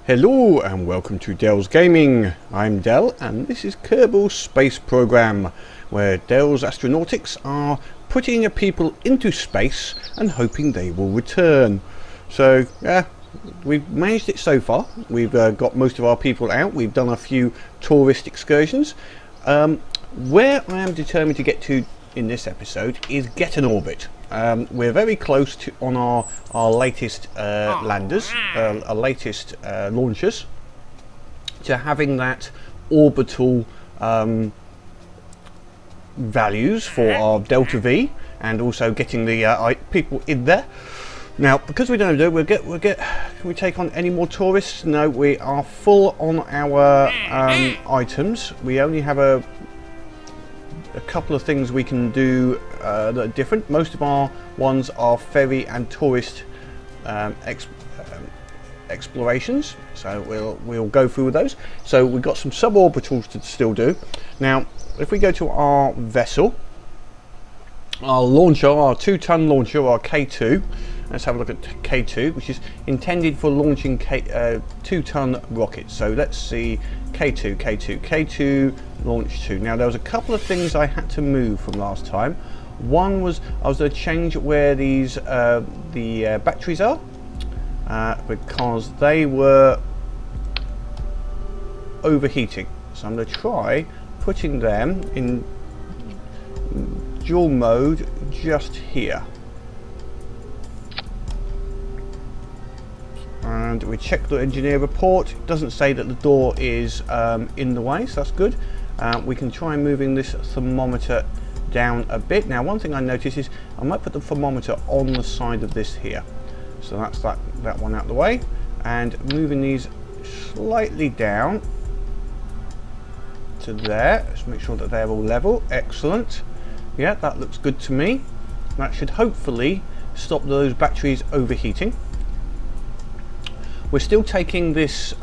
Hello and welcome to Dell's Gaming. I'm Dell and this is Kerbal Space Program, where Dell's astronautics are putting people into space and hoping they will return. So yeah, we've managed it so far. We've got most of our people out. We've done a few tourist excursions. Where I am determined to get to in this episode is get an orbit. We're very close to on our latest landers, our latest launchers, to having that orbital values for our Delta V, and also getting the people in there. Now, because we don't do, can we take on any more tourists? No, we are full on our items. We only have a couple of things we can do that are different. Most of our ones are ferry and tourist explorations, so we'll go through those. So we've got some suborbitals to still do. Now, if we go to our vessel, our launcher, our 2-ton launcher, our K2. Let's have a look at K2, which is intended for launching 2-ton rockets. So let's see, K2 Launch 2. Now there was a couple of things I had to move from last time. One was I was going to change where these the batteries are, because they were overheating. So I'm going to try putting them in dual mode just here. And we check the engineer report. It doesn't say that the door is in the way, so that's good. We can try moving this thermometer down a bit. Now, one thing I notice is I might put the thermometer on the side of this here. So that's that one out the way, and moving these slightly down to there. Let's make sure that they're all level. Excellent. Yeah, that looks good to me. That should hopefully stop those batteries overheating. We're still taking this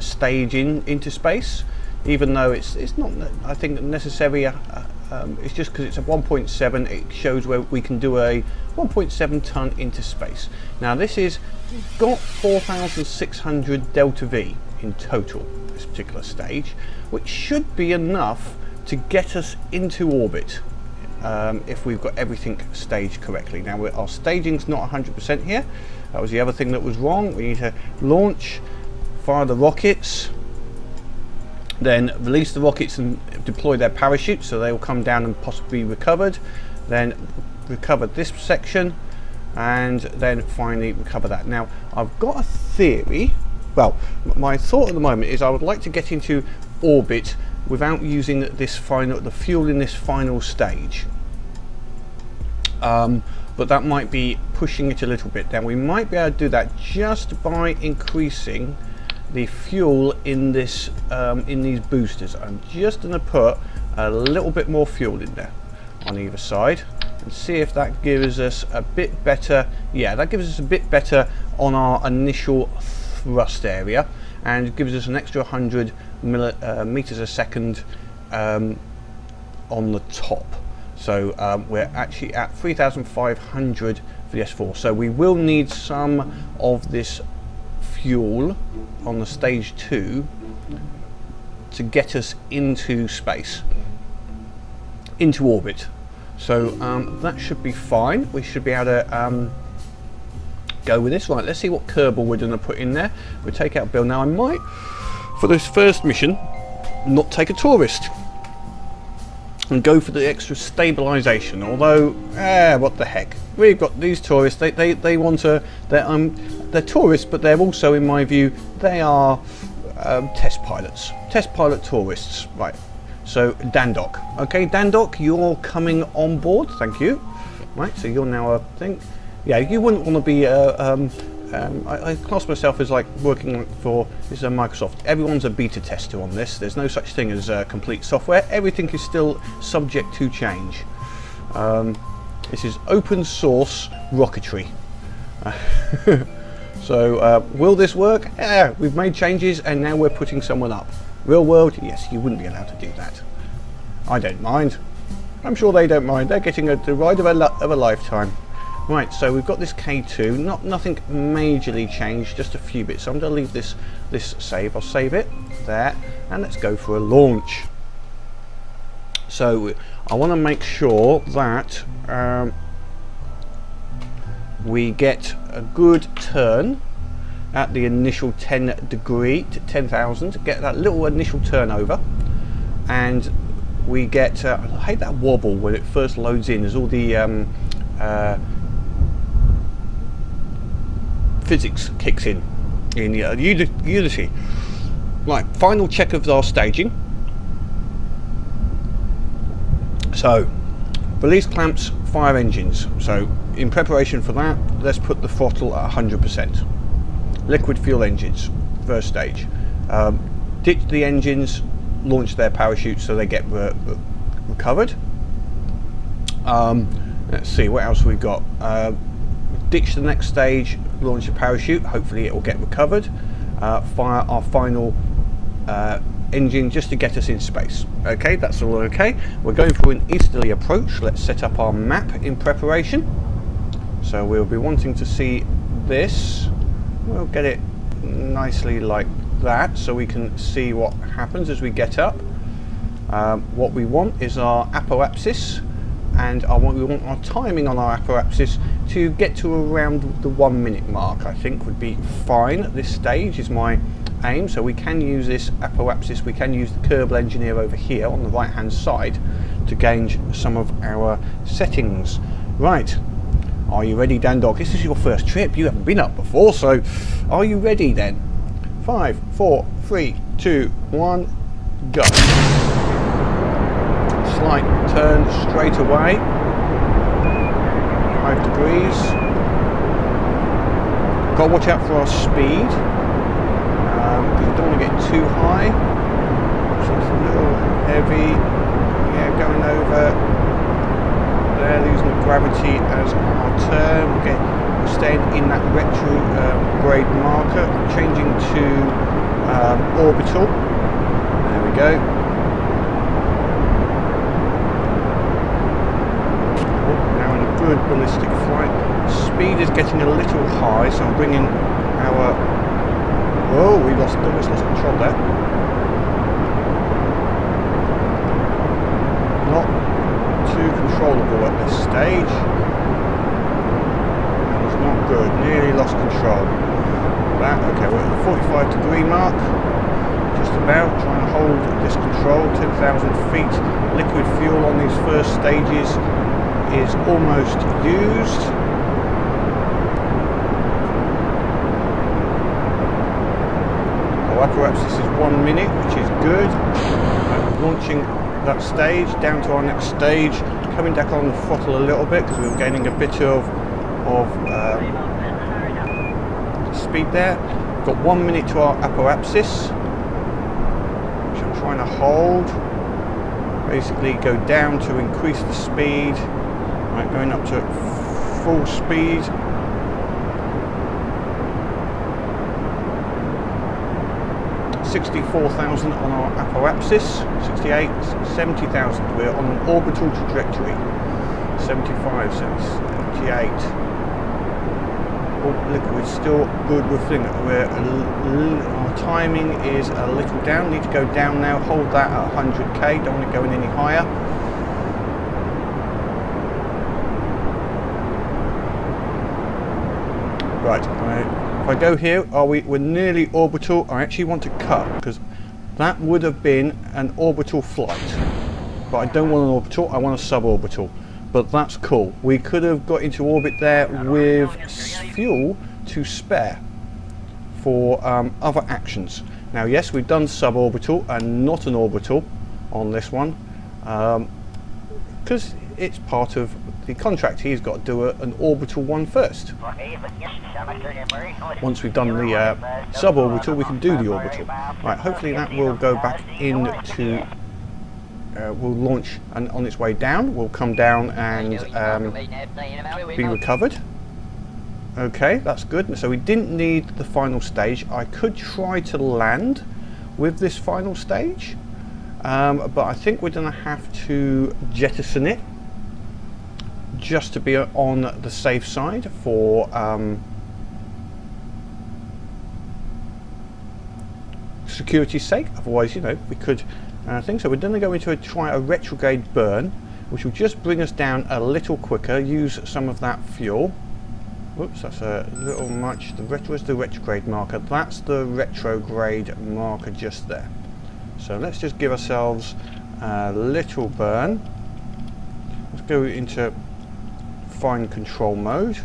stage into space, even though it's not, I think, necessary. It's just because it's a 1.7. It shows where we can do a 1.7 ton into space. Now this is got 4,600 Delta V in total, this particular stage, which should be enough to get us into orbit if we've got everything staged correctly. Now our staging's not 100% here. That was the other thing that was wrong. We need to launch, fire the rockets, then release the rockets and deploy their parachutes, so they will come down and possibly be recovered. Then recover this section, and then finally recover that. Now I've got a theory. Well, my thought at the moment is I would like to get into orbit without using the fuel in this final stage. But that might be pushing it a little bit. Now we might be able to do that just by increasing the fuel in this in these boosters. I'm just going to put a little bit more fuel in there on either side and see if that gives us a bit better. Yeah, that gives us a bit better on our initial thrust area, and gives us an extra 100 meters a second on the top. So we're actually at 3,500 for the S4. So we will need some of this fuel on the stage 2 to get us into space, into orbit. So that should be fine. We should be able to go with this. Right, let's see what Kerbal we're going to put in there. We'll take out Bill. Now I might, for this first mission, not take a tourist and go for the extra stabilization. Although, what the heck, we've got these tourists. They want to. They're tourists, but they're also, in my view, they are test pilots, test pilot tourists. Right. So Dandok. Okay, Dandok, you're coming on board. Thank you. Right. So you're now a thing. Yeah, you wouldn't want to be. I class myself as like working for this is a Microsoft. Everyone's a beta tester on this. There's no such thing as complete software. Everything is still subject to change. This is open source rocketry. So will this work? Yeah, we've made changes and now we're putting someone up. Real world, yes, you wouldn't be allowed to do that. I don't mind. I'm sure they don't mind. They're getting the ride of a lifetime. Right, so we've got this K2, nothing majorly changed, just a few bits. So I'm going to leave this save. I'll save it there, and let's go for a launch. So I want to make sure that we get a good turn at the initial 10,000, get that little initial turnover, and we get, I hate that wobble when it first loads in, there's all the physics kicks in Unity. Right, final check of our staging. So, release clamps, fire engines. So, in preparation for that, let's put the throttle at 100%. Liquid fuel engines, first stage. Ditch the engines, launch their parachutes so they get recovered. Let's see, what else we've got. Ditch the next stage, launch a parachute, hopefully it will get recovered. Fire our final engine just to get us in space. Okay, that's all okay. We're going for an easterly approach. Let's set up our map in preparation. So we'll be wanting to see this. We'll get it nicely like that so we can see what happens as we get up. What we want is our apoapsis, and we want our timing on our apoapsis to get to around the 1 minute mark. I think would be fine at this stage, is my aim. So we can use this apoapsis, we can use the Kerbal engineer over here on the right hand side to gauge some of our settings. Right, are you ready, Dan Dog? This is your first trip, you haven't been up before, so are you ready then? 5, 4, 3, 2, 1, go. Slight turn straight away, 5 degrees. Got to watch out for our speed, because we don't want to get too high, so it's a little heavy. Yeah, going over there, losing the gravity as our turn. We're staying in that retrograde marker, changing to orbital. There we go. Now in a good ballistic flight. Speed is getting a little high, so I'm bringing our... Oh, we almost lost control there. Not too controllable at this stage. That was not good. Nearly lost control. Okay, we're at the 45 degree mark. Just about trying to hold this control. 10,000 feet. Liquid fuel on these first stages is almost used. Our apoapsis is 1 minute, which is good. Launching that stage down to our next stage, coming back on the throttle a little bit because we were gaining a bit of speed there. We've got 1 minute to our apoapsis, which I'm trying to hold. Basically go down to increase the speed. Right, going up to full speed. $64,000 on our apoapsis, 68, 70,000. We're on an orbital trajectory. 75, 78. Oh, liquid still good with thing. Our timing is a little down. Need to go down now. Hold that at 100k. Don't want to go in any higher. Right. If I go here, we're nearly orbital. I actually want to cut because that would have been an orbital flight, but I don't want an orbital, I want a suborbital. But that's cool. We could have got into orbit there with fuel to spare for other actions. Now yes, we've done suborbital and not an orbital on this one, because it's part of the contract. He's got to do an orbital one first. Once we've done the suborbital, we can do the orbital. Right, hopefully that will go back into, will launch and on its way down, will come down and be recovered. Okay, that's good. So we didn't need the final stage. I could try to land with this final stage, but I think we're going to have to jettison it just to be on the safe side for security's sake. Otherwise, you know, we could think. So we're going to go into try a retrograde burn, which will just bring us down a little quicker. Use some of that fuel. Whoops, that's a little much. Where's the retrograde marker? That's the retrograde marker just there. So let's just give ourselves a little burn. Let's go into fine control mode.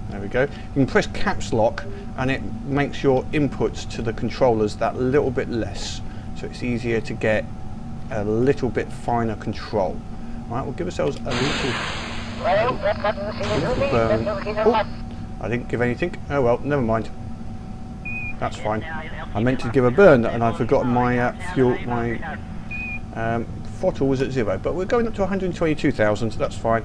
There we go. You can press caps lock and it makes your inputs to the controllers that little bit less. So it's easier to get a little bit finer control. Right, we'll give ourselves a little burn. Oh, I didn't give anything. Oh well, never mind. That's fine. I meant to give a burn and I'd forgotten my fuel, my throttle was at 0, but we're going up to 122,000, so that's fine.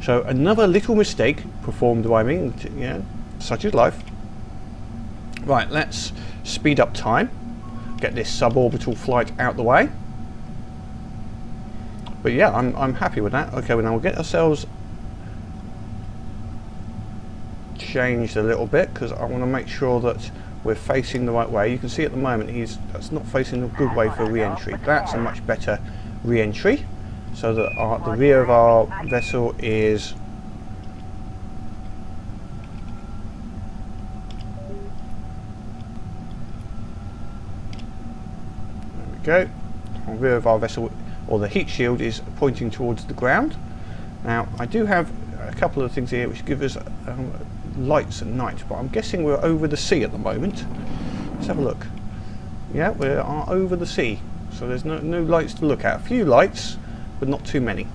So another little mistake performed by me, yeah, such is life. Right, let's speed up time, get this suborbital flight out the way. But yeah, I'm happy with that. Okay, well now we'll get ourselves changed a little bit because I want to make sure that we're facing the right way. You can see at the moment that's not facing a good way for re-entry. That's a much better re-entry, so that the rear of our vessel is there we go. The rear of our vessel, or the heat shield, is pointing towards the ground. Now I do have a couple of things here which give us lights at night, but I'm guessing we're over the sea at the moment. Let's have a look. Yeah, we are over the sea, so there's no lights to look at. A few lights, but not too many.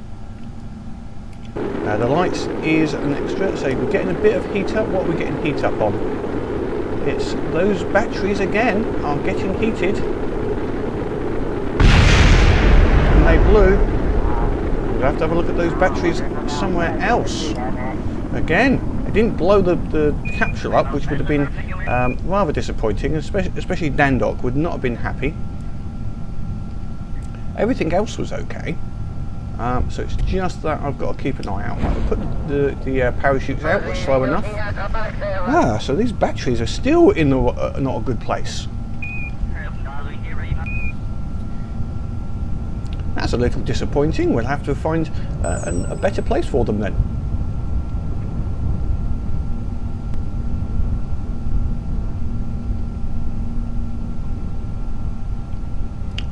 The lights is an extra, so we're getting a bit of heat up. What are we getting heat up on? It's those batteries again are getting heated. And they blew. We'll have to have a look at those batteries somewhere else. Again, it didn't blow the capsule up, which would have been rather disappointing, especially Dandok would not have been happy. Everything else was okay. So it's just that I've got to keep an eye out. I'll put the parachutes out, we're slow enough. So these batteries are still in not a good place. That's a little disappointing. We'll have to find a better place for them then.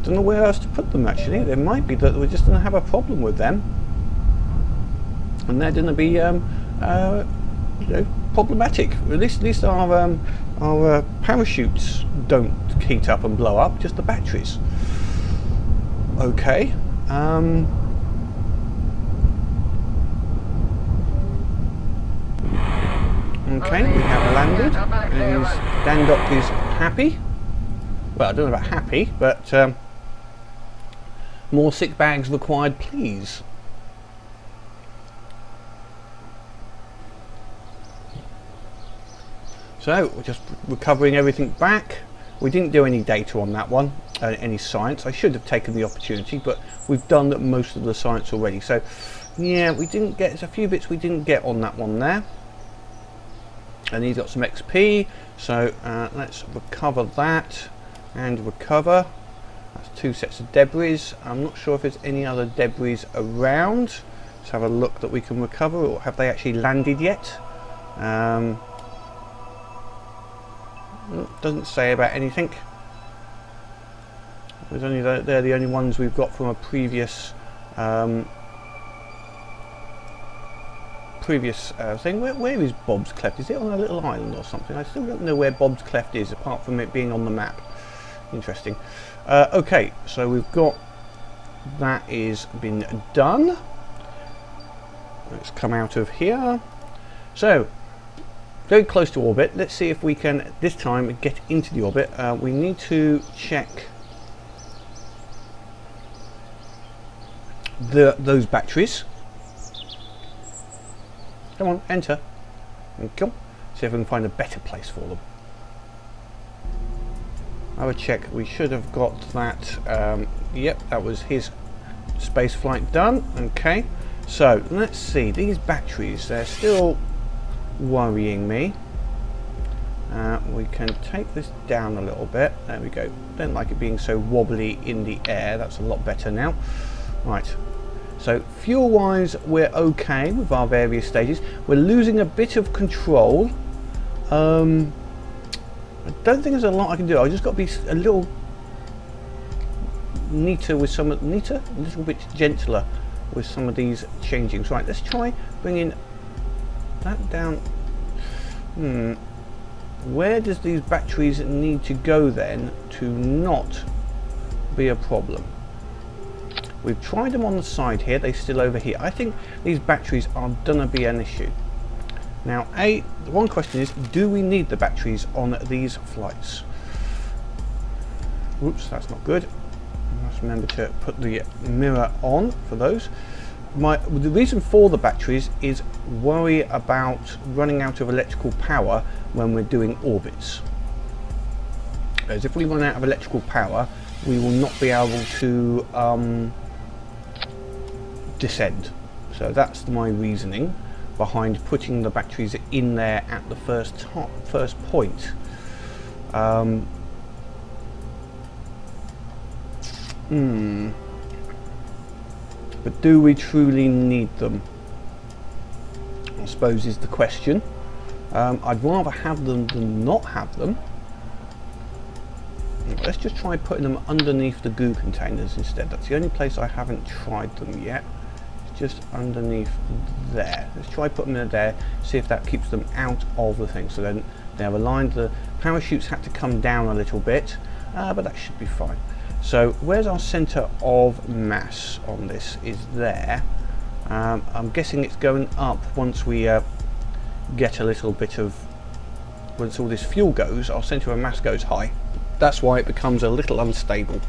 Don't know where else to put them actually. There might be that we're just going to have a problem with them, and they're going to be you know, problematic. At least our parachutes don't heat up and blow up, just the batteries. Okay. Okay, we have landed. And Dandok is happy. Well, I don't know about happy, but more sick bags required, please. So we're just recovering everything back. We didn't do any data on that one, any science. I should have taken the opportunity, but we've done most of the science already. So yeah, we didn't get, there's a few bits we didn't get on that one there. And he's got some XP, so let's recover that and recover. That's 2 sets of debris. I'm not sure if there's any other debris around. Let's have a look that we can recover, or have they actually landed yet? Doesn't say about anything. There's only they're the only ones we've got from a previous thing. Where is Bob's Cleft? Is it on a little island or something? I still don't know where Bob's Cleft is, apart from it being on the map. Interesting. Okay, so we've got that is been done. Let's come out of here. So very close to orbit. Let's see if we can this time get into the orbit. We need to check those batteries. Come on, enter. Cool. See if we can find a better place for them. I would check. We should have got that. Yep, that was his space flight done. Okay, So let's see, these batteries, they're still worrying me. We can take this down a little bit. There we go. Don't like it being so wobbly in the air. That's a lot better now. Right. So fuel wise, we're okay with our various stages. We're losing a bit of control. I don't think there's a lot I can do. I just got to be a little neater with some, a little bit gentler with some of these changings. Right, let's try bringing that down. Where does these batteries need to go then to not be a problem? We've tried them on the side here, they're still over here. I think these batteries are gonna be an issue. Now, the one question is, do we need the batteries on these flights? Whoops, that's not good. Let's remember to put the mirror on for those. The reason for the batteries is worry about running out of electrical power when we're doing orbits. As if we run out of electrical power, we will not be able to descend. So that's my reasoning behind putting the batteries in there at the first point. But do we truly need them? I suppose is the question. I'd rather have them than not have them. Let's just try putting them underneath the goo containers instead. That's the only place I haven't tried them yet. It's just underneath there. Let's try putting them in there, see if that keeps them out of the thing. So then they're aligned. The parachutes had to come down a little bit, but that should be fine. So where's our centre of mass on this? Is there. I'm guessing it's going up once we get a little bit of, once all this fuel goes, our centre of mass goes high. That's why it becomes a little unstable.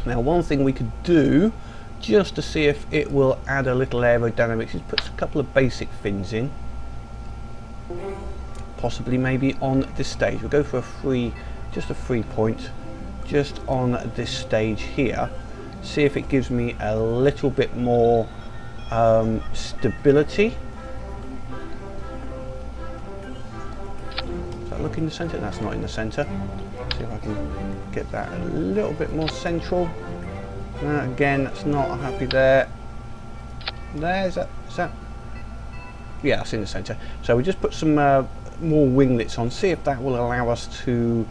Now, one thing we could do just to see if it will add a little aerodynamics is put a couple of basic fins in, possibly maybe on this stage. We'll go for just a 3 point just on this stage here, see if it gives me a little bit more stability. Does that look in the centre? That's not in the centre. See if I can get that a little bit more central. Again, that's not happy there. Is that? Yeah, that's in the centre. So we just put some more winglets on, see if that will allow us to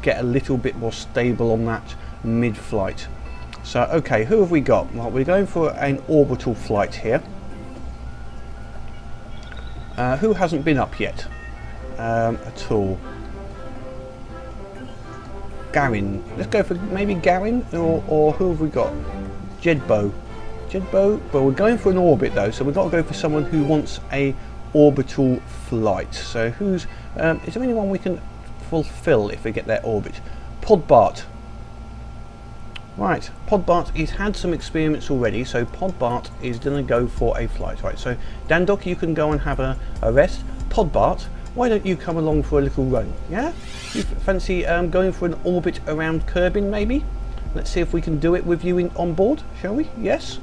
get a little bit more stable on that mid-flight. So okay, who have we got? Well, we're going for an orbital flight here. Who hasn't been up yet at all? Garin. Let's go for maybe Garin, or who have we got? Jedbo, but we're going for an orbit though, so we've got to go for someone who wants a orbital flight. So who's is there anyone we can fulfill if we get their orbit? Podbart. Right, Podbart, he's had some experience already, so Podbart is going to go for a flight. Right, so Dandok, you can go and have a rest. Podbart, why don't you come along for a little run? Yeah? You fancy going for an orbit around Kerbin maybe? Let's see if we can do it with you on board, shall we? Yes?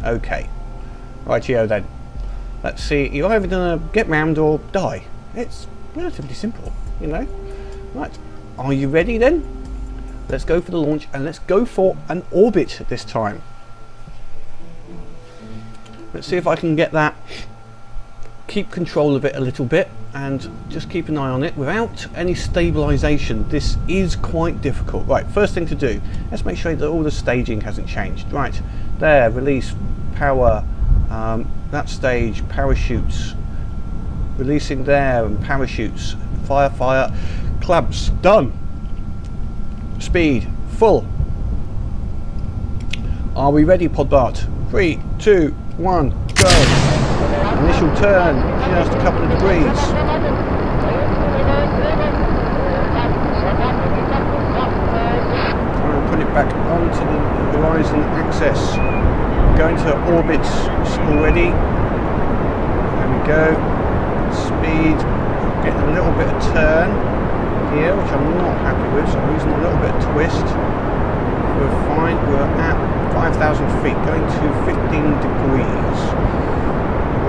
Okay. Rightio then. Let's see, you're either going to get round or die. It's relatively simple, you know? Right, are you ready then? Let's go for the launch and let's go for an orbit this time. Let's see if I can get that, keep control of it a little bit and just keep an eye on it without any stabilisation. This is quite difficult. Right, first thing to do, let's make sure that all the staging hasn't changed. Right, there, release, power, that stage, parachutes, releasing there and parachutes, fire, clamps, done. Speed, full. Are we ready, Podbart? 3, 2, 1, go. Initial turn, just a couple of degrees. And put it back onto the horizon axis. Going to orbit already. There we go. Speed, getting a little bit of turn here, which I'm not happy with, so I'm using a little bit of twist. we're fine. We're at 5,000 feet, going to 15 degrees.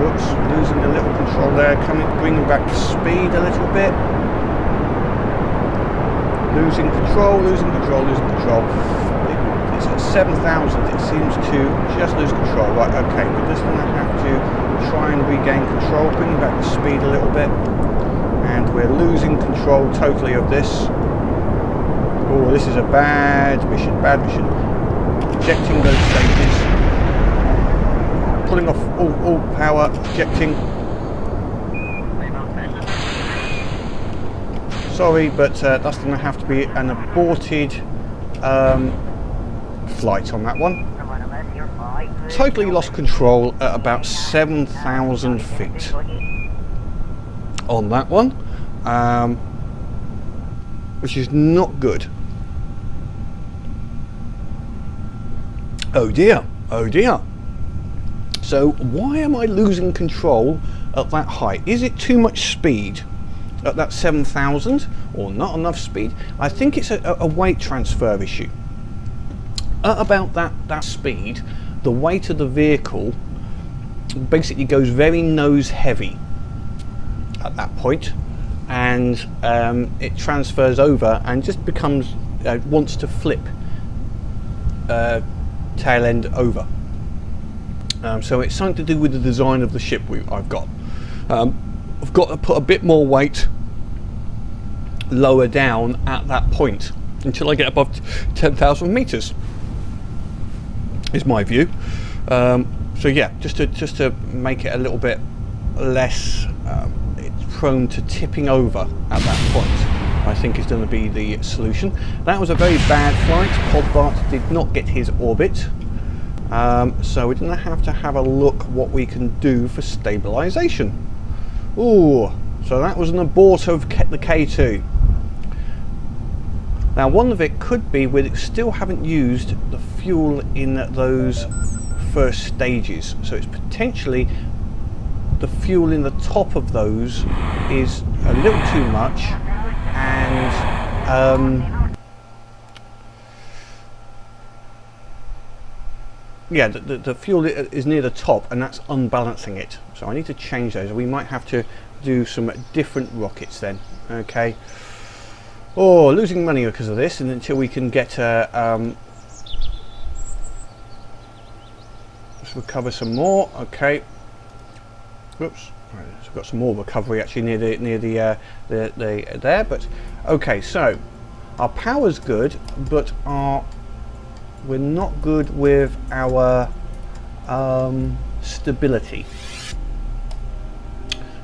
Whoops, losing a little control there, bringing back the speed a little bit. Losing control. It's at 7,000, it seems to just lose control. Right, okay, we're just going to have to try and regain control, bringing back the speed a little bit. And we're losing control totally of this. Oh, this is a bad mission. Ejecting those stages. Pulling off all power, ejecting. Sorry, but that's going to have to be an aborted flight on that one. Totally lost control at about 7,000 feet on that one, which is not good. Oh dear. So why am I losing control at that height? Is it too much speed at that 7,000 or not enough speed? I think it's a weight transfer issue. At about that speed, the weight of the vehicle basically goes very nose heavy at that point, and it transfers over and just becomes wants to flip tail end over. So it's something to do with the design of the ship I've got. I've got to put a bit more weight lower down at that point until I get above 10,000 meters. Is my view. So yeah, just to make it a little bit less it's prone to tipping over at that point, I think is going to be the solution. That was a very bad flight. Podbart did not get his orbit, so we're going to have a look what we can do for stabilization. Ooh, so that was an abort of the K2. Now, one of it could be we still haven't used the fuel in those first stages, so it's potentially the fuel in the top of those is a little too much, and yeah, the fuel is near the top, and that's unbalancing it. So I need to change those. We might have to do some different rockets then. Okay. Oh, losing money because of this, and until we can get let's recover some more. Okay. Whoops. Right, so we've got some more recovery actually near the there, but okay. So our power's good, but we're not good with our stability.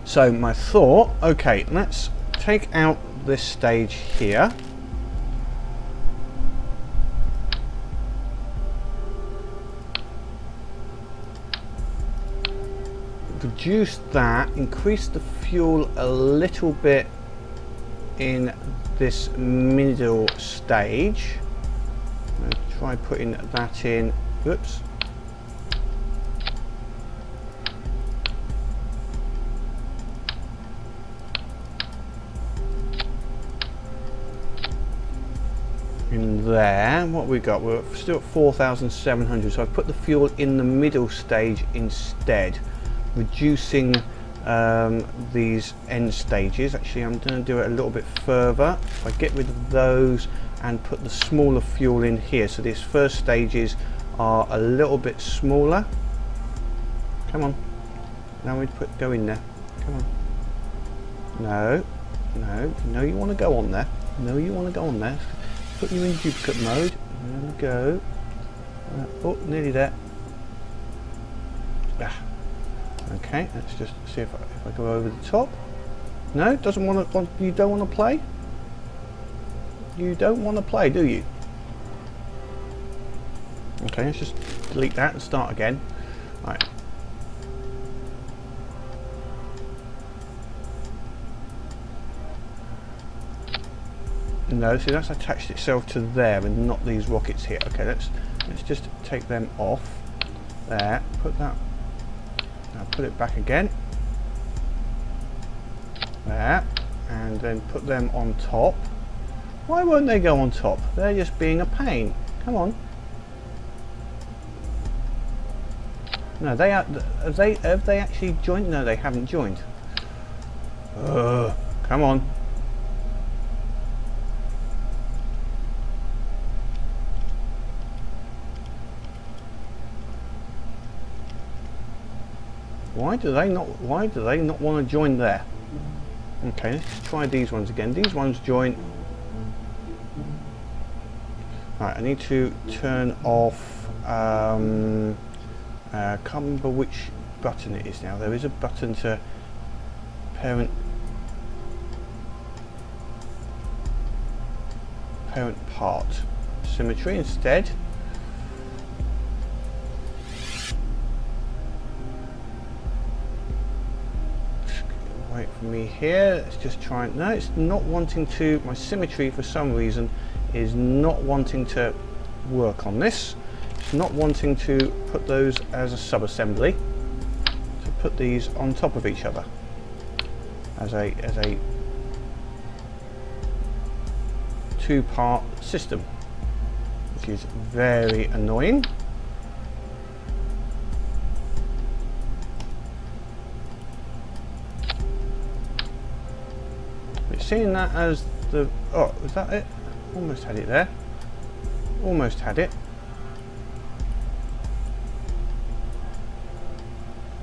So my thought, okay, let's take out this stage here. Reduce that, increase the fuel a little bit in this middle stage. I'm going to try putting that in. Oops. In there, what we got? We're still at 4,700, so I've put the fuel in the middle stage instead, reducing these end stages. Actually, I'm going to do it a little bit further. If I get rid of those and put the smaller fuel in here, so these first stages are a little bit smaller. Come on, now we go in there. Come on. No, you want to go on there. No, you want to go on there. Put you in duplicate mode. There we go. Oh, nearly there. Okay, let's just see if I go over the top. No, doesn't want to. You don't want to play. You don't want to play, do you? Okay, let's just delete that and start again. Right. No, see, that's attached itself to there and not these rockets here. Okay, let's just take them off. There, put that. Now put it back again. There, and then put them on top. Why won't they go on top? They're just being a pain. Come on. No, they are. Have they actually joined? No, they haven't joined. Come on. Why do they not want to join there? Okay, let's try these ones again. These ones join. Right, I need to turn off. Can't remember which button it is now. There is a button to parent part symmetry instead. Wait for me here. Let's just try. No, it's not wanting to. My symmetry for some reason is not wanting to work on this. It's not wanting to put those as a sub-assembly. To put these on top of each other as a two-part system, which is very annoying. But seeing that as the was that it? Almost had it there. Almost had it.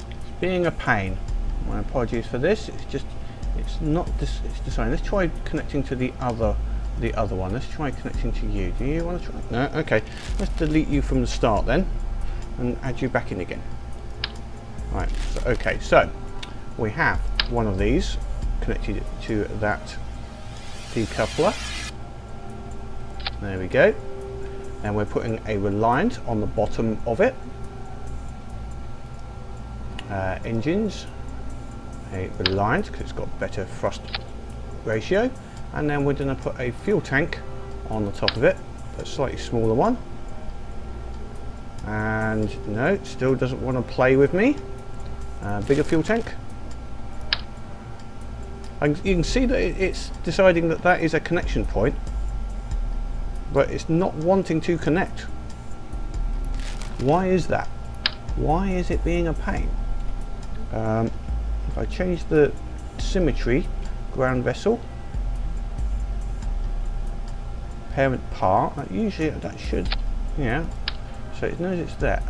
It's being a pain. My apologies for this. It's not this. It's deciding. Let's try connecting to the other one. Let's try connecting to you. Do you want to try? No. Okay. Let's delete you from the start then, and add you back in again. Right. So, okay. So we have one of these connected to that decoupler. There we go. And we're putting a reliant on the bottom of it. Engines, a reliant because it's got better thrust ratio, and then we're going to put a fuel tank on the top of it, a slightly smaller one. And no, it still doesn't want to play with me. Bigger fuel tank. And you can see that it's deciding that that is a connection point, but it's not wanting to connect. Why is that? Why is it being a pain? If I change the symmetry, ground vessel, parent part, usually that should, yeah, so it knows it's there.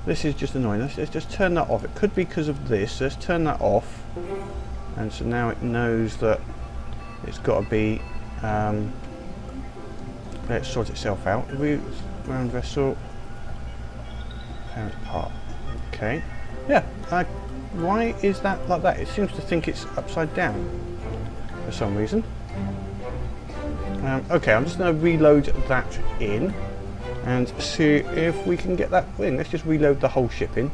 This is just annoying. Let's just turn that off. It could be because of this. Let's turn that off. And so now it knows that it's got to be, let's sort itself out. Ground vessel, parent part. Okay. Yeah. Why is that like that? It seems to think it's upside down for some reason. Okay, I'm just going to reload that in and see if we can get that in. Let's just reload the whole ship in.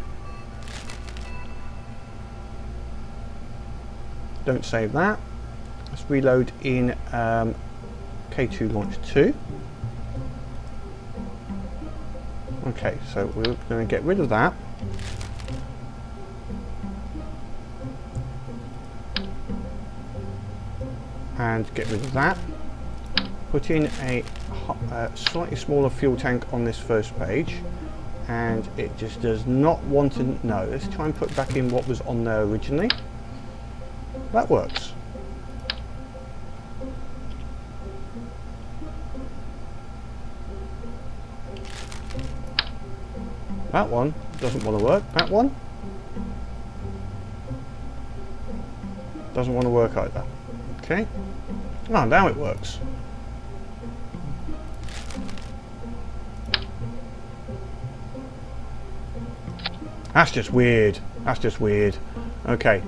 Don't save that. Let's reload in K2Launch II. Okay, so we're going to get rid of that. And get rid of that. Put in a slightly smaller fuel tank on this first page, and it just does not want to know. Let's try and put back in what was on there originally. That works. That one doesn't want to work. That one doesn't want to work either. Okay. Oh, now it works. That's just weird. That's just weird. Okay.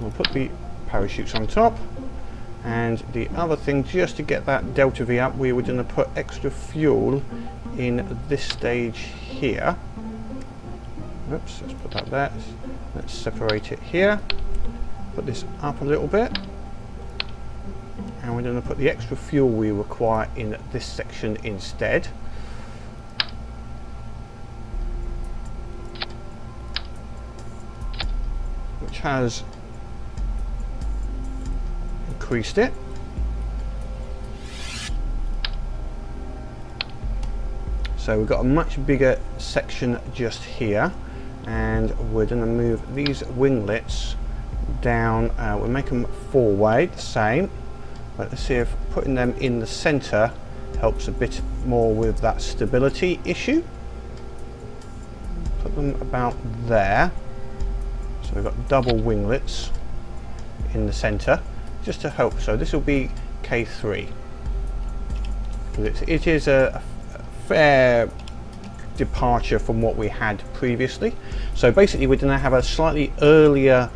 We'll put the parachutes on top. And the other thing, just to get that delta V up, we were going to put extra fuel in this stage here. Oops, let's put that there. Let's separate it here. Put this up a little bit. And we're going to put the extra fuel we require in this section instead. which has increased it. So we've got a much bigger section just here, and we're going to move these winglets down. We'll make them 4-way, the same. But let's see if putting them in the center helps a bit more with that stability issue. Put them about there. So we've got double winglets in the center just to help. So this will be K3. It is a fair departure from what we had previously. So basically we're going to have a slightly earlier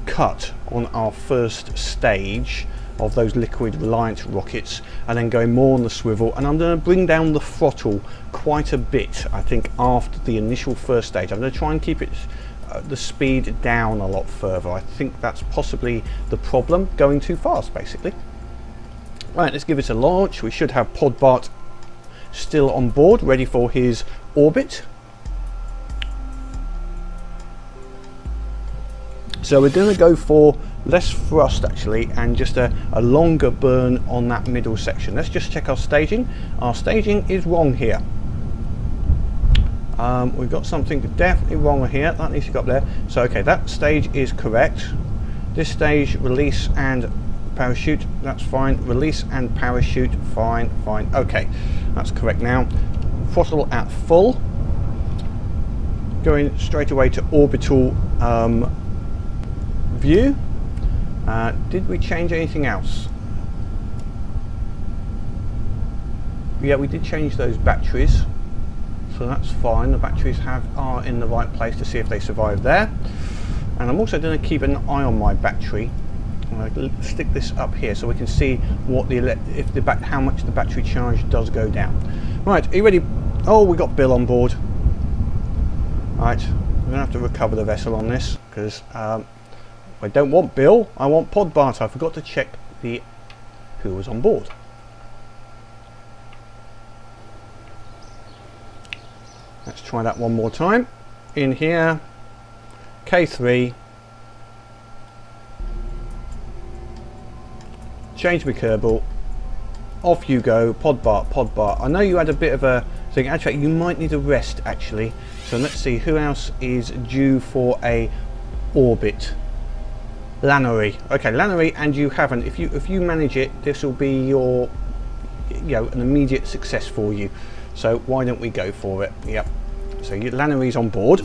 cut on our first stage of those liquid Reliance rockets, and then going more on the swivel, and I'm going to bring down the throttle quite a bit, I think, after the initial first stage. I'm going to try and keep it the speed down a lot further. I think that's possibly the problem, going too fast basically. Right, let's give it a launch. We should have Podbart still on board, ready for his orbit. So we're going to go for less thrust actually, and just a longer burn on that middle section. Let's just check our staging. Our staging is wrong here. We've got something definitely wrong here. That needs to go up there. So okay, that stage is correct. This stage, release and parachute, that's fine. Release and parachute, fine. Okay, that's correct now. Throttle at full. Going straight away to orbital view. Did we change anything else? Yeah, we did change those batteries, so that's fine. The batteries are in the right place to see if they survive there. And I'm also going to keep an eye on my battery. I'm going to stick this up here so we can see what how much the battery charge does go down. Right, are you ready? Oh, we got Bill on board. Right, we're going to have to recover the vessel on this, because I don't want Bill, I want Podbart. I forgot to check who was on board. Let's try that one more time. In here, K3. Change my Kerbal. Off you go, Podbart. I know you had a bit of a thing. Actually, you might need a rest actually. So let's see who else is due for a orbit. Lannery. Okay, Lannery, and you haven't. If you manage it, this will be your, an immediate success for you. So why don't we go for it? Yep. So Lannery's on board.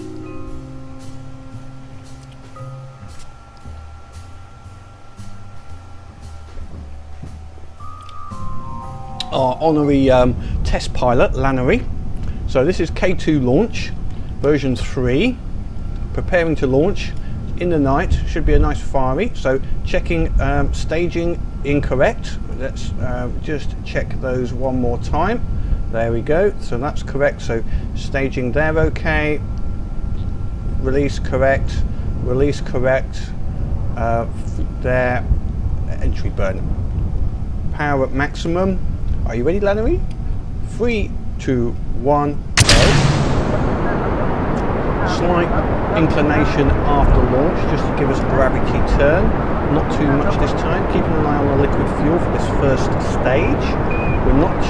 Our honorary test pilot, Lannery. So this is K2Launch version 3, preparing to launch. In the night, should be a nice fiery. So checking staging incorrect. Let's just check those one more time. There we go. So that's correct. So staging there, okay. Release correct. Release correct. There. Entry burn. Power at maximum. Are you ready, Lannery? 3, 2, 1. Slight inclination after launch, just to give us a gravity turn. Not too much this time. Keeping an eye on the liquid fuel for this first stage. We're not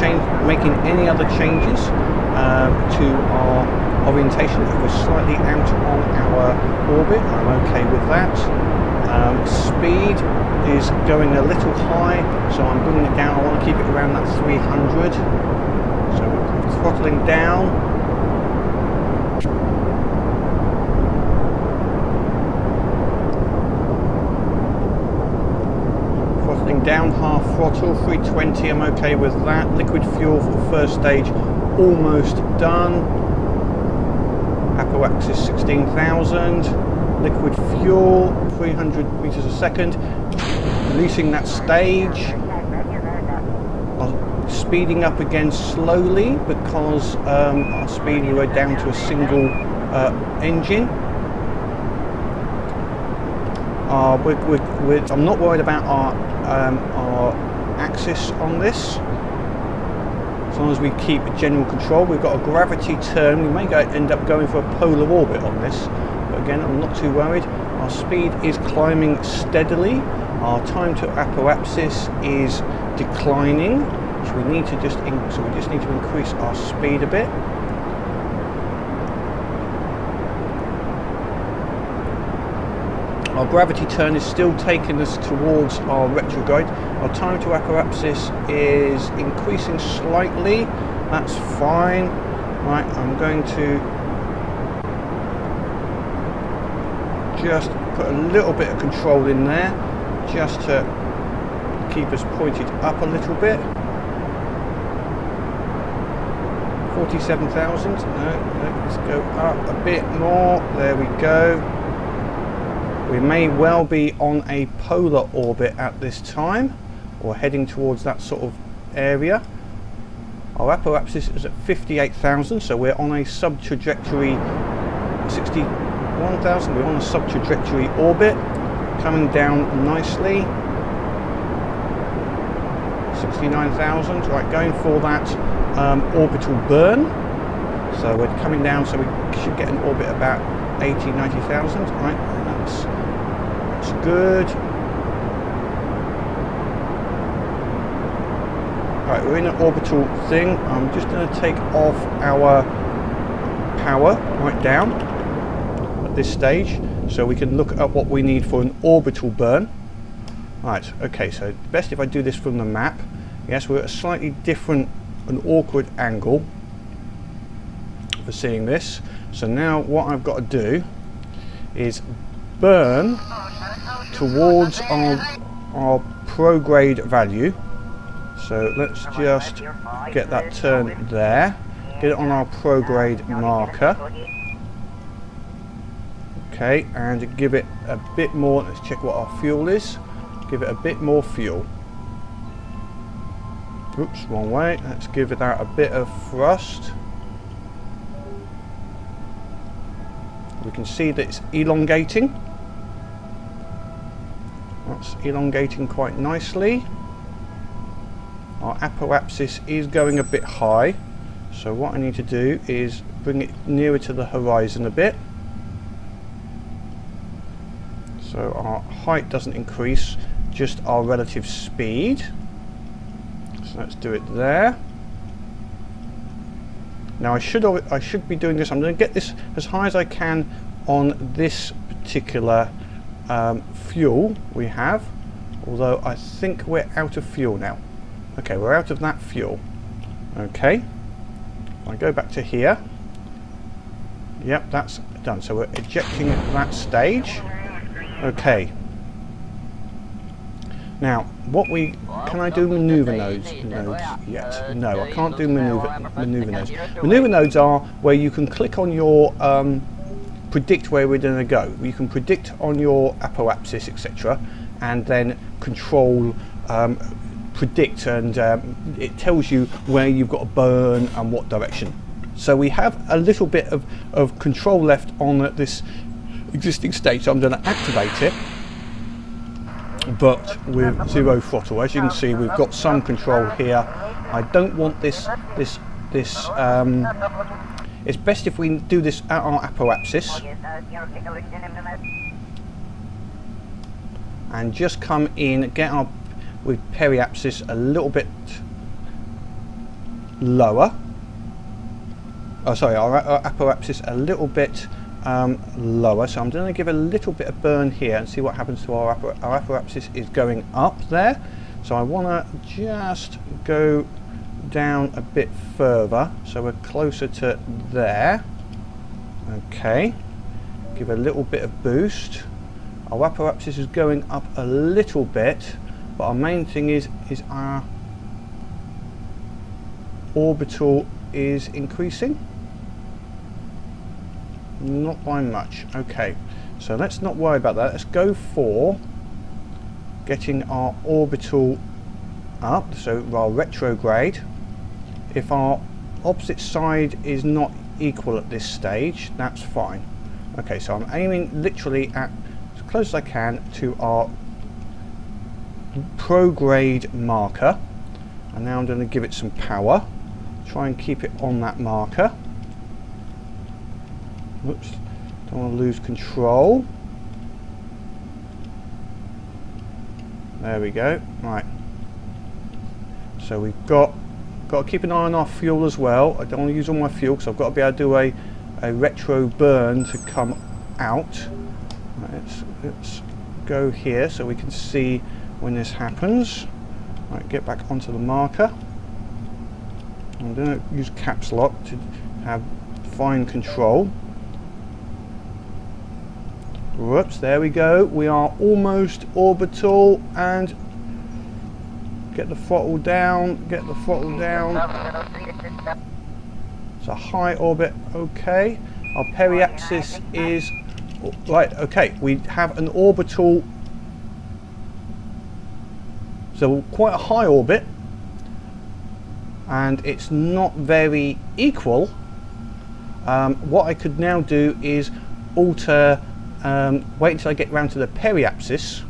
making any other changes to our orientation. We're slightly out on our orbit. I'm okay with that. Speed is going a little high, so I'm bringing it down. I want to keep it around that 300. So we're throttling down. Down half throttle, 320, I'm okay with that. Liquid fuel for the first stage almost done. Apoaxis 16,000. Liquid fuel, 300 meters a second. Releasing that stage. Speeding up again slowly because our speed, we're down to a single engine. I'm not worried about our axis on this, as long as we keep general control. We've got a gravity turn. We may end up going for a polar orbit on this, but again, I'm not too worried. Our speed is climbing steadily. Our time to apoapsis is declining. So we need to just increase our speed a bit. Our gravity turn is still taking us towards our retrograde. Our time to apoapsis is increasing slightly. That's fine. Right, I'm going to just put a little bit of control in there, just to keep us pointed up a little bit. 47,000. No, let's go up a bit more. There we go. We may well be on a polar orbit at this time, or heading towards that sort of area. Our apoapsis is at 58,000, so we're on a sub-trajectory 61,000. We're on a sub-trajectory orbit, coming down nicely. 69,000. Right, going for that orbital burn. So we're coming down, so we should get an orbit about 80, 90,000. Right, that's good. Right, we're in an orbital thing. I'm just going to take off our power right down at this stage, so we can look at what we need for an orbital burn. Right, okay, so best if I do this from the map. Yes, we're at a slightly different, an awkward angle for seeing this. So now what I've got to do is burn towards our prograde value. So let's just get that turn there, get it on our prograde marker. Okay, and give it a bit more. Let's check what our fuel is. Give it a bit more fuel. Oops, wrong way. Let's give it out a bit of thrust. We can see that it's elongating. That's elongating quite nicely. Our apoapsis is going a bit high, so what I need to do is bring it nearer to the horizon a bit, so our height doesn't increase, just our relative speed. So let's do it there. Now I should be doing this. I'm going to get this as high as I can on this particular fuel we have, although I think we're out of fuel now. Okay, we're out of that fuel. Okay, I go back to here. Yep, that's done. So we're ejecting at that stage. Okay. Now, can I do maneuver nodes yet? No, I can't do maneuver nodes. Maneuver nodes are where you can click on your predict where we're going to go. You can predict on your apoapsis, etc., and then control predict, and it tells you where you've got to burn and what direction. So we have a little bit of control left on this existing stage, so I'm going to activate it, but with zero throttle. As you can see, we've got some control here. I don't want this it's best if we do this at our apoapsis and just come in, get our with periapsis a little bit lower. Oh, sorry, our apoapsis a little bit lower. So I'm going to give a little bit of burn here and see what happens to our apoapsis is going up there. So I want to just go down a bit further, so we're closer to there. Okay, give a little bit of boost. Our apoapsis is going up a little bit, but our main thing is our orbital is increasing, not by much. Okay, so let's not worry about that. Let's go for getting our orbital up, so our retrograde. If our opposite side is not equal at this stage, that's fine. Okay, so I'm aiming literally at as close as I can to our prograde marker, and now I'm going to give it some power, try and keep it on that marker. Whoops, Don't want to lose control. There we go. Right. So we've got to keep an eye on our fuel as well. I don't want to use all my fuel because I've got to be able to do a retro burn to come out. Right, let's go here so we can see when this happens. Right, get back onto the marker. I'm going to use caps lock to have fine control. Whoops, there we go. We are almost orbital, and get the throttle down, get the throttle down. It's a high orbit, okay. Our periapsis is, right, okay, we have an orbital, so quite a high orbit, and it's not very equal. What I could now do is alter, wait until I get round to the periapsis.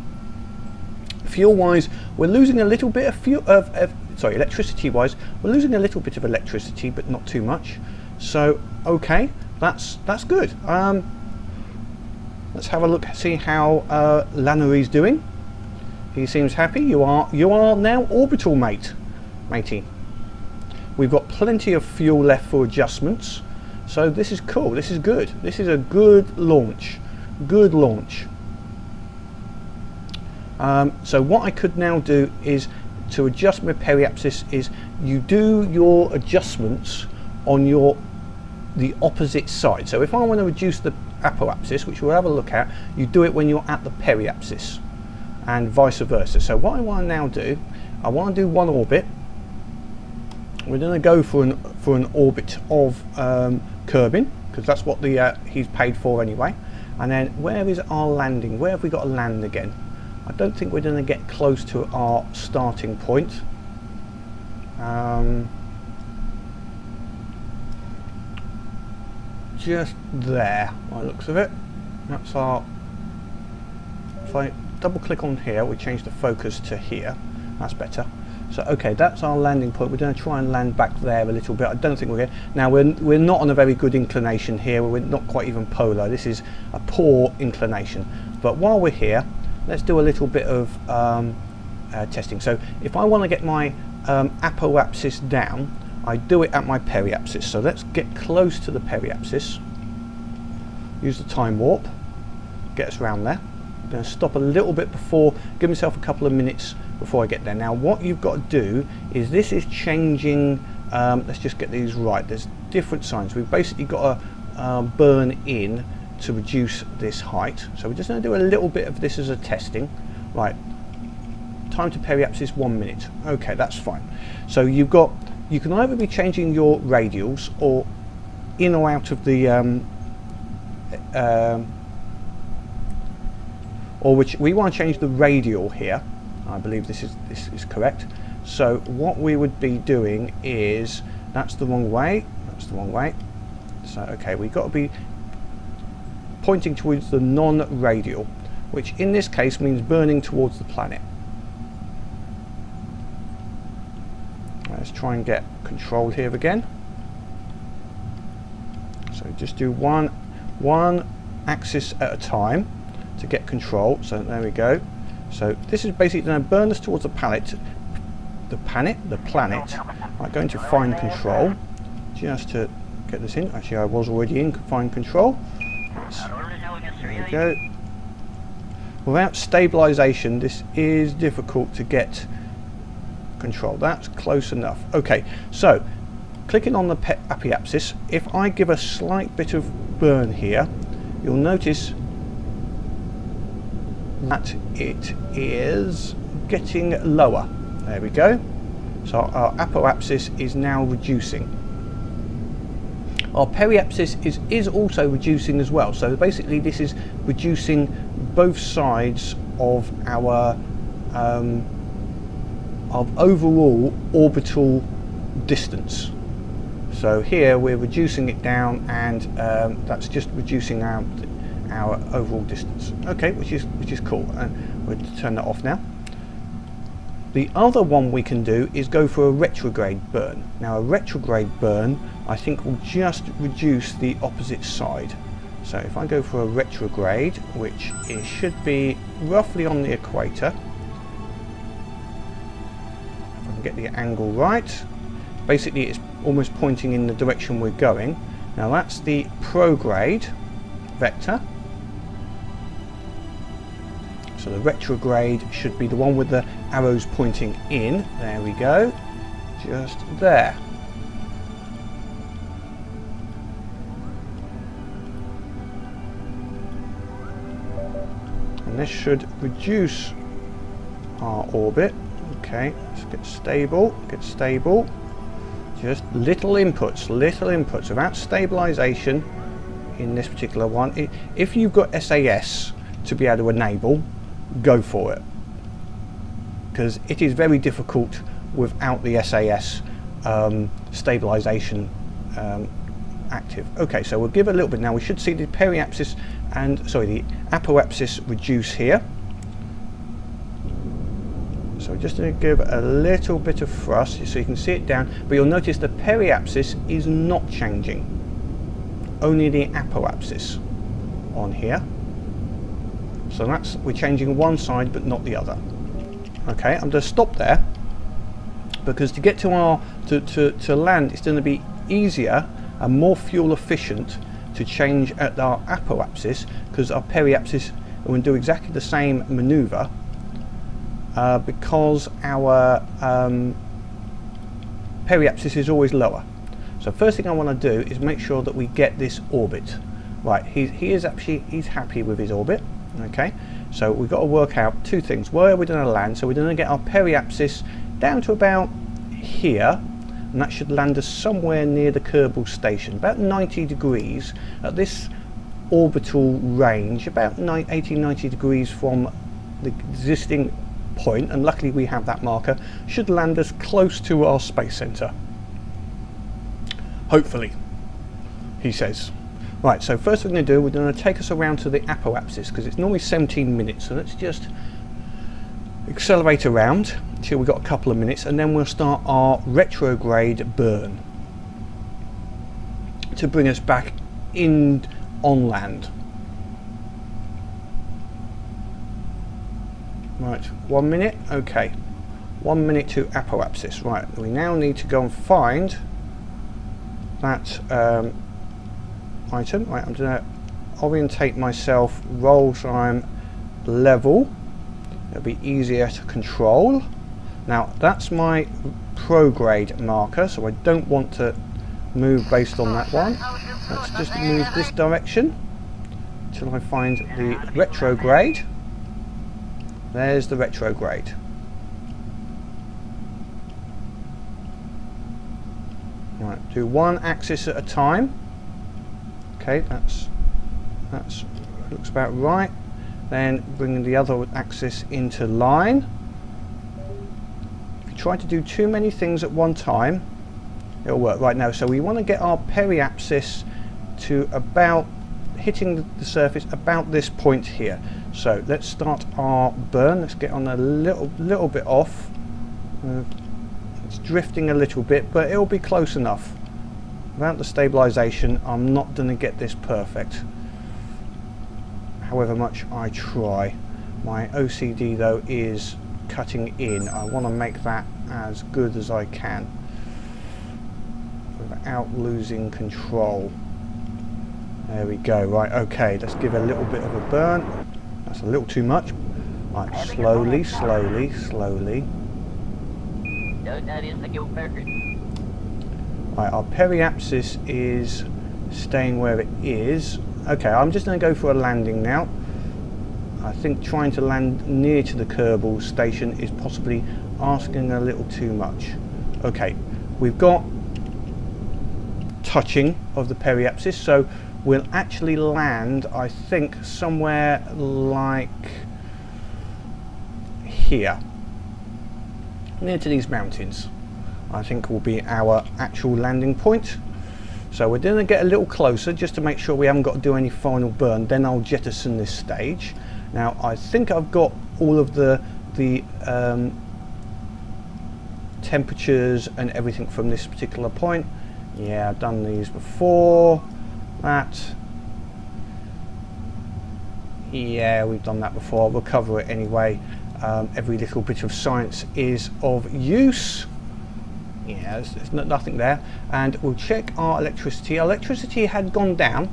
Fuel wise, we're losing a little bit of fuel, sorry, electricity wise, we're losing a little bit of electricity, but not too much. So, okay, that's good. Let's have a look, see how Lannery's doing. He seems happy. You are now orbital, matey. We've got plenty of fuel left for adjustments, so this is cool. This is good. This is a good launch. Good launch. So what I could now do is to adjust my periapsis is you do your adjustments on the opposite side. So if I want to reduce the apoapsis, which we'll have a look at, you do it when you're at the periapsis, and vice versa. So what I want to now do, I want to do one orbit. We're going to go for an orbit of Kerbin, because that's what he's paid for anyway. And then where is our landing? Where have we got to land again? I don't think we're going to get close to our starting point. Just there, by the looks of it. That's our. If I double click on here, we change the focus to here. That's better. So okay, that's our landing point. We're going to try and land back there a little bit. I don't think we're going to. Now we're not on a very good inclination here. We're not quite even polar. This is a poor inclination. But while we're here, let's do a little bit of testing. So if I want to get my apoapsis down, I do it at my periapsis. So let's get close to the periapsis. Use the time warp. Get us around there. I'm going to stop a little bit before, give myself a couple of minutes before I get there. Now what you've got to do is, this is changing, let's just get these right. There's different signs. We've basically got to burn in to reduce this height. So we're just going to do a little bit of this as a testing. Right, time to periapsis 1 minute. Okay, that's fine. So you can either be changing your radials or in or out of the or which we want to change the radial here. I believe this is correct. So what we would be doing is, that's the wrong way. That's the wrong way. So okay, we've got to be pointing towards the non-radial, which in this case means burning towards the planet. Let's try and get control here again. So just do one axis at a time to get control. So there we go. So this is basically going to burn us towards the planet. I'm going to find control just to get this in. Actually, I was already in find control. There we go. Without stabilization, this is difficult to get control. That's close enough. Okay, so clicking on the apoapsis, if I give a slight bit of burn here, you'll notice that it is getting lower. There we go. So our apoapsis is now reducing. Our periapsis is also reducing as well. So basically this is reducing both sides of our of overall orbital distance. So here we're reducing it down, and that's just reducing our overall distance. Okay, which is cool. And we'll turn that off now. The other one we can do is go for a retrograde burn. Now a retrograde burn, I think, will just reduce the opposite side. So if I go for a retrograde, which it should be roughly on the equator, if I can get the angle right, basically it's almost pointing in the direction we're going. Now that's the prograde vector. So the retrograde should be the one with the arrows pointing in. There we go, just there. And this should reduce our orbit. Okay, let's get stable, Just little inputs, without stabilization in this particular one. If you've got SAS to be able to enable, go for it, because it is very difficult without the SAS stabilization active. Okay, so we'll give it a little bit now. We should see the periapsis and the apoapsis reduce here. So we're just going to give a little bit of thrust so you can see it down, but you'll notice the periapsis is not changing, only the apoapsis on here. So that's, we're changing one side but not the other. Okay, I'm going to stop there, because to get to our to land, it's going to be easier and more fuel efficient to change at our apoapsis, because our periapsis will do exactly the same maneuver, because our periapsis is always lower. So first thing I want to do is make sure that we get this orbit right. He's happy with his orbit. Okay, so we've got to work out two things. Where are we going to land? So we're going to get our periapsis down to about here, and that should land us somewhere near the Kerbal station, about 90 degrees at this orbital range, about 80-90 degrees from the existing point, and luckily we have that marker. Should land us close to our space center, hopefully, he says. Right, so first we're going to do, we're going to take us around to the apoapsis, because it's normally 17 minutes, so let's just accelerate around until we've got a couple of minutes, and then we'll start our retrograde burn to bring us back in on land. Right, 1 minute, okay, 1 minute to apoapsis. Right, we now need to go and find that item. Right, I'm going to orientate myself, roll so I'm level. It'll be easier to control. Now that's my prograde marker, so I don't want to move based on that one. Let's just move this direction until I find the retrograde. There's the retrograde. Right, do one axis at a time. Okay, that's looks about right. Then bring the other axis into line. If you try to do too many things at one time, it'll work. Right, now, so we want to get our periapsis to about hitting the surface about this point here. So let's start our burn. Let's get on a little bit off. It's drifting a little bit, but it'll be close enough. Without the stabilization, I'm not going to get this perfect, however much I try. My OCD though is cutting in. I want to make that as good as I can without losing control. There we go. Right, okay, let's give a little bit of a burn. That's a little too much. Right, slowly. Right, our periapsis is staying where it is. Okay, I'm just going to go for a landing now. I think trying to land near to the Kerbal station is possibly asking a little too much. Okay, we've got touching of the periapsis, so we'll actually land, I think, somewhere like here, near to these mountains. I think will be our actual landing point. So we're going to get a little closer just to make sure we haven't got to do any final burn. Then I'll jettison this stage. Now I think I've got all of the temperatures and everything from this particular point. Yeah, I've done these before. That Yeah, we've done that before. We'll cover it anyway. Every little bit of science is of use. Yeah, there's nothing there. And we'll check our electricity. Our electricity had gone down,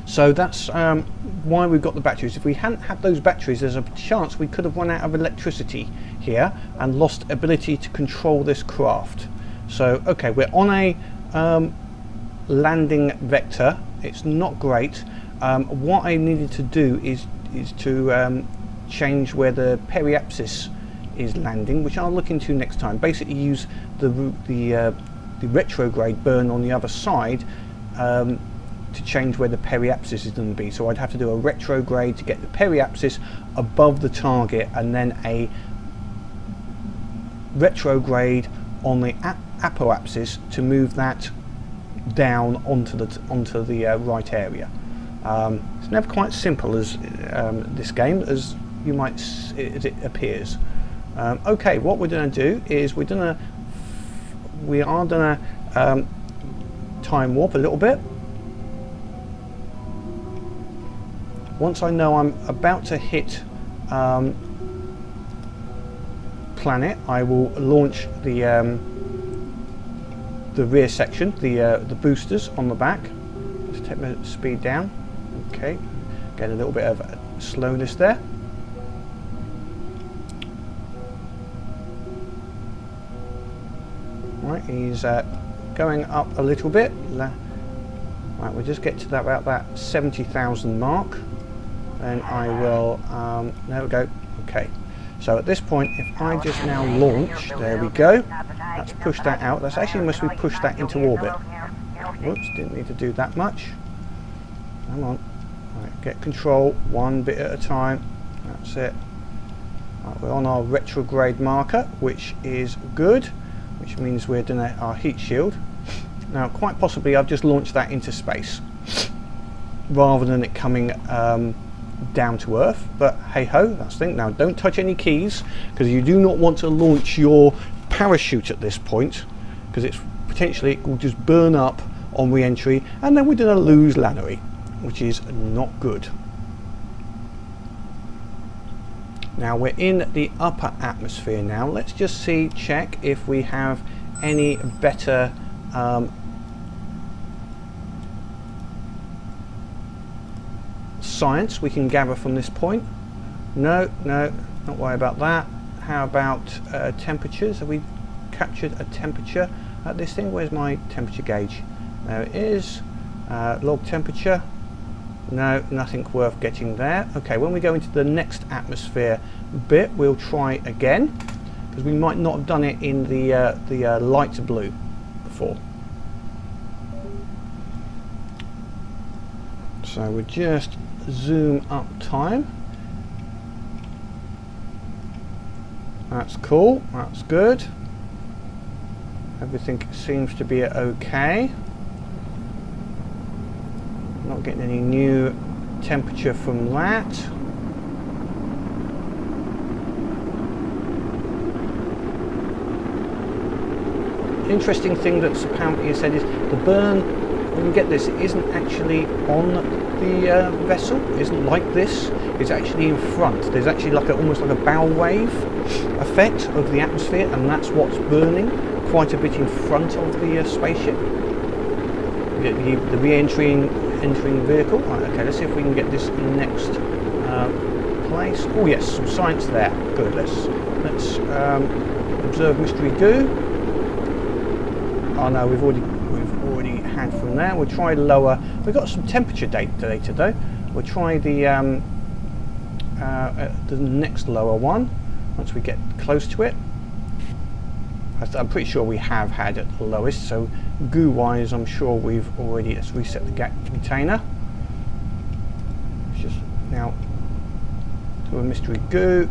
so that's why we've got the batteries. If we hadn't had those batteries, there's a chance we could have run out of electricity here and lost ability to control this craft. So okay, we're on a landing vector. It's not great. What I needed to do is to change where the periapsis is landing, which I'll look into next time. Basically use the retrograde burn on the other side to change where the periapsis is going to be. So I'd have to do a retrograde to get the periapsis above the target, and then a retrograde on the apoapsis to move that down onto the right area. It's never quite simple as this game as you might as it appears. Okay, what we're going to do is we are going to time warp a little bit. Once I know I'm about to hit planet, I will launch the rear section, the boosters on the back. Let's take the speed down. Okay, get a little bit of slowness there. Right, he's going up a little bit. Right, we'll just get to that about that 70,000 mark, and I will. There we go. Okay, so at this point, if I just now launch, there we go. Let's push that out. That's actually must we push that into orbit. Whoops, didn't need to do that much. Come on. Right, get control one bit at a time. That's it. Right, we're on our retrograde marker, which is good, which means we're doing our heat shield. Now, quite possibly, I've just launched that into space rather than it coming down to Earth. But hey ho, that's the thing. Now, don't touch any keys, because you do not want to launch your parachute at this point, because it's potentially it will just burn up on re-entry, and then we're going to lose Lannery, which is not good. Now we're in the upper atmosphere now. Let's just check if we have any better science we can gather from this point. No, not worry about that. How about temperatures? Have we captured a temperature at this thing? Where's my temperature gauge? There it is. Log temperature. No, nothing worth getting there. Okay, when we go into the next atmosphere bit, we'll try again, because we might not have done it in the light blue before. So we'll just zoom up time. That's cool, that's good. Everything seems to be okay. Not getting any new temperature from that. Interesting thing that's apparently said is the burn, when you get this, it isn't actually on the vessel. It isn't like this. It's actually in front. There's actually like almost like a bow wave effect of the atmosphere, and that's what's burning quite a bit in front of the spaceship. The re-entering vehicle. Right, okay, let's see if we can get this next place. Oh yes, some science there. Good. Let's observe mystery goo. Oh no, we've already had from there. We'll try lower. We've got some temperature data though. We'll try the next lower one once we get close to it. I'm pretty sure we have had at the lowest, so goo wise I'm sure we've already. Let's reset the container. Just now do a mystery goo.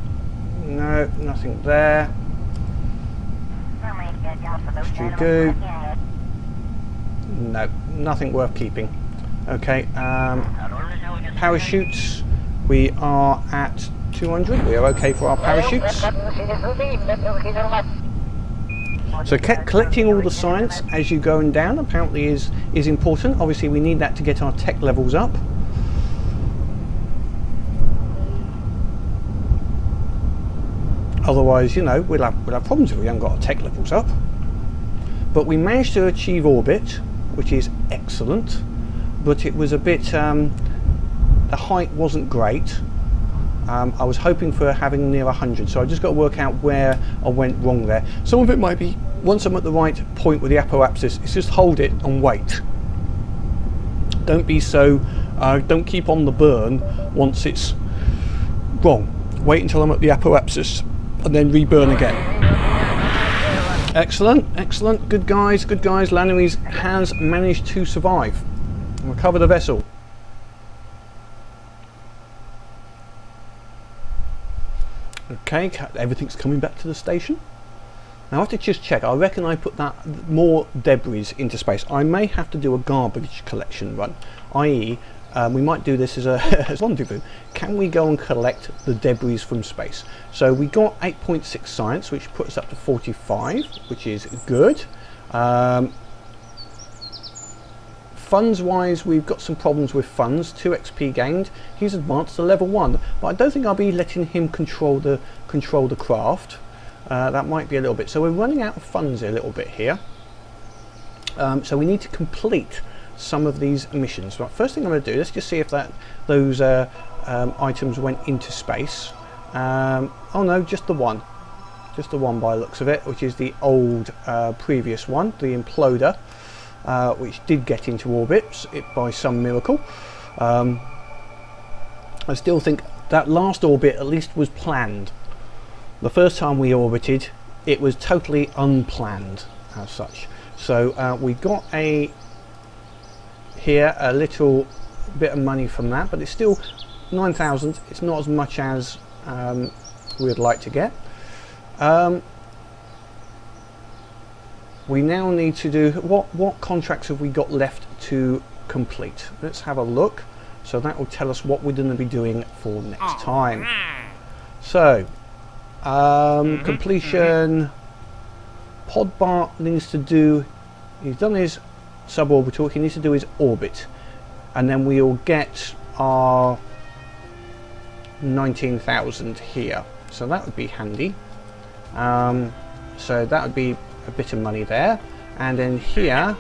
No, nothing there. Mystery goo. No, nothing worth keeping. Okay, parachutes, we are at 200. We are okay for our parachutes. So collecting all the science as you're going down apparently is important. Obviously we need that to get our tech levels up. Otherwise, you know, we'll have problems if we haven't got our tech levels up. But we managed to achieve orbit, which is excellent. But it was a bit, the height wasn't great. I was hoping for having near 100, so I just got to work out where I went wrong there. Some of it might be, once I'm at the right point with the apoapsis, it's just hold it and wait. Don't be so, don't keep on the burn once it's wrong. Wait until I'm at the apoapsis and then reburn again. Excellent, excellent, good guys, good guys. Lannery's has managed to survive and recover the vessel. Okay, everything's coming back to the station. Now I have to just check. I reckon I put that more debris into space. I may have to do a garbage collection run, i.e. we might do this as a rendezvous. Can we go and collect the debris from space? So we got 8.6 science, which puts us up to 45, which is good. Funds wise, we've got some problems with funds. 2 XP gained. He's advanced to level 1, but I don't think I'll be letting him control the craft. That might be a little bit. So we're running out of funds a little bit here. So we need to complete some of these missions. Right, first thing I'm going to do, let's just see if those items went into space. Oh no, just the one by the looks of it, which is the old previous one, the imploder. Which did get into orbit by some miracle. I still think that last orbit at least was planned. The first time we orbited, it was totally unplanned as such. So we got a little bit of money from that, but it's still 9,000. It's not as much as we'd like to get. We now need to do what contracts have we got left to complete? Let's have a look. So that will tell us what we're going to be doing for next time. So completion. Podbart needs to do. He's done his suborbital. He needs to do his orbit, and then we'll get our 19,000 here. So that would be handy. So that would be a bit of money there, and then here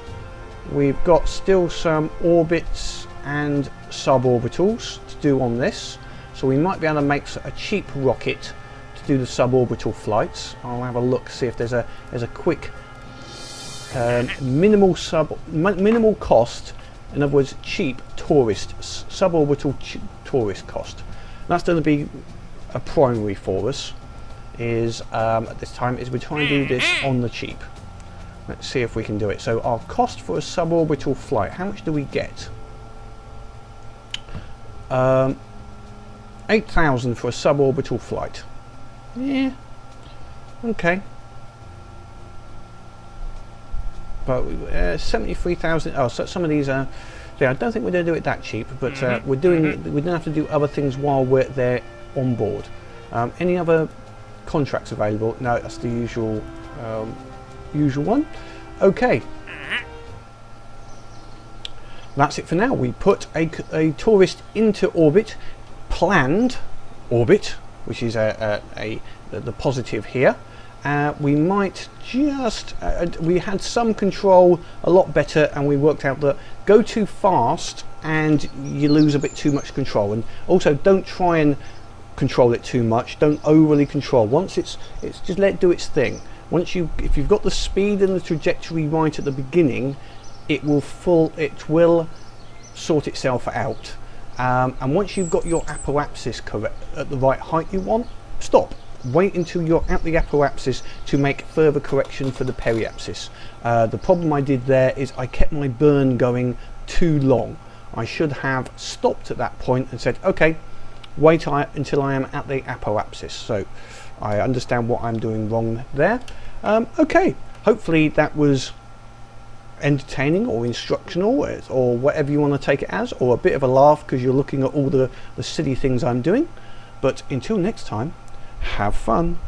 we've got still some orbits and suborbitals to do on this, so we might be able to make a cheap rocket to do the suborbital flights. I'll have a look, see if there's a quick minimal cost, in other words cheap tourist suborbital tourist cost. That's going to be a primary for us. Is at this time is we're trying to do this on the cheap. Let's see if we can do it. So our cost for a suborbital flight, how much do we get? 8,000 for a suborbital flight. Yeah, okay. But 73,000. Oh, so some of these are. Yeah, I don't think we're going to do it that cheap, but we're going to have to do other things while we're there on board. Any other contracts available? No, that's the usual one. Okay, that's it for now. We put a tourist into orbit, planned orbit, which is the positive here. We might just we had some control a lot better, and we worked out that go too fast and you lose a bit too much control, and also don't try and control it too much. Don't overly control. Once it's just let it do its thing. If you've got the speed and the trajectory right at the beginning, it will sort itself out. And once you've got your apoapsis correct at the right height you want, stop. Wait until you're at the apoapsis to make further correction for the periapsis. The problem I did there is I kept my burn going too long. I should have stopped at that point and said, okay, wait until I am at the apoapsis. So I understand what I'm doing wrong there. Okay, hopefully that was entertaining or instructional, or whatever you want to take it as, or a bit of a laugh because you're looking at all the silly things I'm doing. But until next time, have fun.